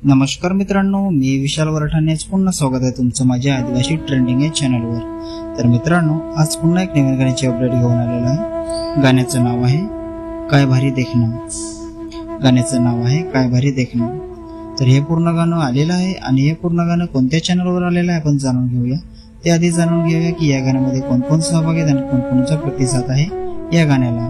नमस्कार मित्रांनो, मी विशाल वरठाण्याचं पुन्हा स्वागत आहे तुमचं माझ्या आदिवासी ट्रेंडिंग या चॅनलवर। तर मित्रांनो, आज पुन्हा एक नवीन गाण्याची अपडेट घेऊन आलेलो आहे। गाण्याचं नाव आहे काय भारी देखणं। गाण्याचं नाव आहे काय भारी देखणं। तर हे पूर्ण गाणं आलेलं आहे आणि हे पूर्ण गाणं कोणत्या चॅनलवर आलेलं आहे आपण जाणून घेऊया। ते आधी जाणून घेऊया की या गाण्यामध्ये कोण कोण सहभागी आहेत आणि कोणकोणचा प्रतिसाद आहे या गाण्याला।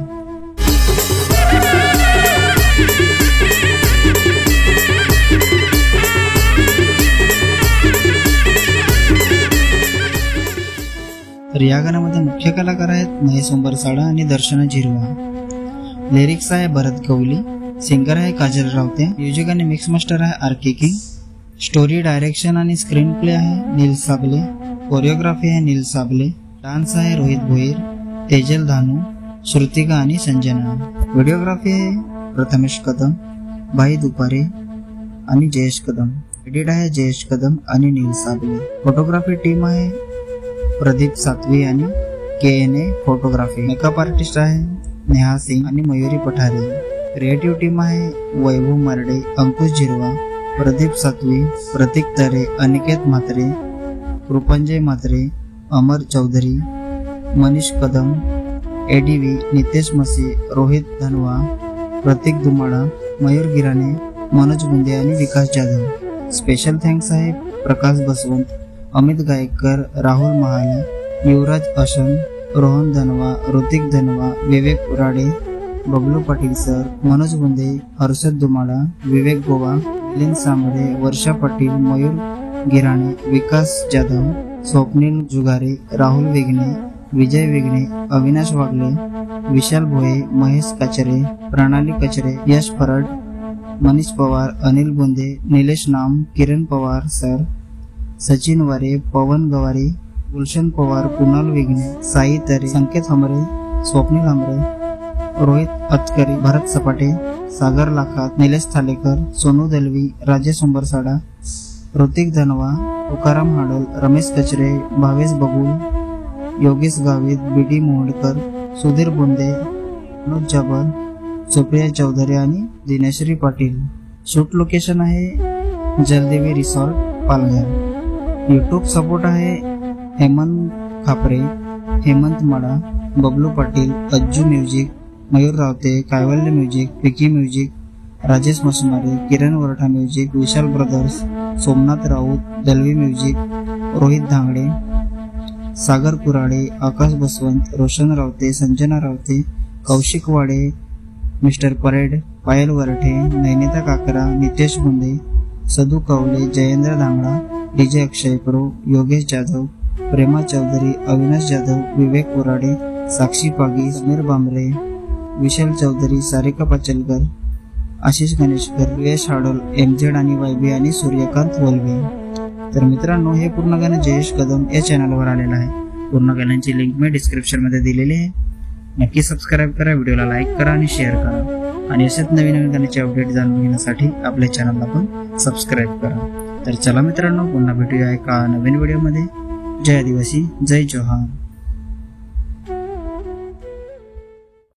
तर या गाण्यामध्ये मुख्य कलाकार आहेत महेश उंबरसाडा आणि दर्शना झिरवा। लिरिक्स आहे भरत गवली, सिंगर आहे काजल रावते, म्युझिक आणि मिक्स मास्टर आहे आर.के. किंग, स्टोरी डायरेक्शन आणि स्क्रीन प्ले आहे नील साबले, कोरिओग्राफी आहे नील साबले, डान्स आहे रोहित भोईर, तेजल धानू, श्रुतिका आणि संजना, व्हिडिओग्राफी आहे प्रथमेश कदम, भाई दुपारे आणि जयेश कदम, एडिट आहे जयेश कदम आणि नील साबले, फोटोग्राफी टीम आहे प्रदीप सातवी आणि KNA फोटोग्राफी, मेकअप आर्टिस्ट आहे नेहा सिंग आणि मयुरी पठारे, क्रिएटिव्ह टीम आहे वैभव मारडे, अंकुश झिरवा, प्रदीप सातवी, प्रतीक तरे, अनिकेत म्हात्रे, कृपंजय म्हात्रे, अमर चौधरी, मनीष कदम, ADV नितेश मसी, रोहित धनवा, प्रतीक दुमाडा, मयूर गिराणे, मनोज गुंदे आणि विकास जाधव। स्पेशल थँक्स आहे प्रकाश बसवंत, अमित गायकर, राहुल महाले, युवराज अशन, रोहन धनवा, ऋतिक धनवा, विवेक उराडे, बबलू पाटील सर, मनोज गुंदे, हर्षद दुमाडा, विवेक गोवा, मिलिंद सांबरे, वर्षा पाटील, मयूर गिराणे, विकास जाधव, स्वप्नील जुगारे, राहुल वेगणे, विजय वेगणे, अविनाश वागले, विशाल भोये, महेश कचरे, प्रणाली कचरे, यश फरड, मनीष पवार, अनिल बोंदे, निलेश नाम, किरण पवार सर, सचिन वारे, पवन गवारी, गुलशन पवार, कुणाल वेगणे, साई तरे, संकेत हमरे, स्वप्नील हमरे, रोहित अतकरी, भरत सपाटे, सागर लाखात, निलेश थालेकर, सोनू दलवी, राजेश उंबरसाडा, ऋतिक धनवा, तुकाराम हाडल, रमेश कचरे, भावेश बगुल, योगेश गावित, BD मोहडकर, सुधीर बोंदे, मनोज जाबर, सुप्रिया चौधरी आणि दिनेश्री पाटील। शूट लोकेशन आहे Jaldevi resort Palghar. YouTube support आहे हेमंत खापरे, हेमंत मडा, बबलू पाटील, अज्जू म्युझिक, मयूर रावते, कायवल्य म्युझिक, पिकी म्युझिक, राजेश मसुमारे, किरण वरठा म्युझिक, विशाल ब्रदर्स, सोमनाथ राऊत, दलवी म्युझिक, रोहित धांगडे, सागर कुराडे, आकाश बसवंत, रोशन रावते, संजना रावते, कौशिक वाडे, मिस्टर परेड, पायल वरठे, नैनिता काकरा, नितेश गुंदे, सदू कवले, जयेंद्र धांगडा, DJ अक्षय प्रो, योगेश जाधव, प्रेमा चौधरी, अविनाश जाधव, विवेक उराडे, साक्षी पागी, समीर बांबरे, विशाल चौधरी, सारिका पाचलकर, आशिष गणेशकर, यश हाडोल, MZ आणि YB आणि सूर्यकांत वलवे। तर मित्रांनो, हे पूर्ण गाणं जयेश कदम या चॅनलवर आलेलं आहे। पूर्ण गाण्याची लिंक मी डिस्क्रिप्शन मध्ये दिलेली आहे। नक्की सबस्क्राईब करा, व्हिडिओला लाईक करा आणि शेअर करा आणि असेच नवीन नवीन गाण्याचे अपडेट जाणून घेण्यासाठी आपल्या चॅनलला पण सबस्क्राईब करा। तर चला मित्रांनो, पुन्हा भेटूया एका नवीन व्हिडिओमध्ये। जय आदिवासी, जय जोहार।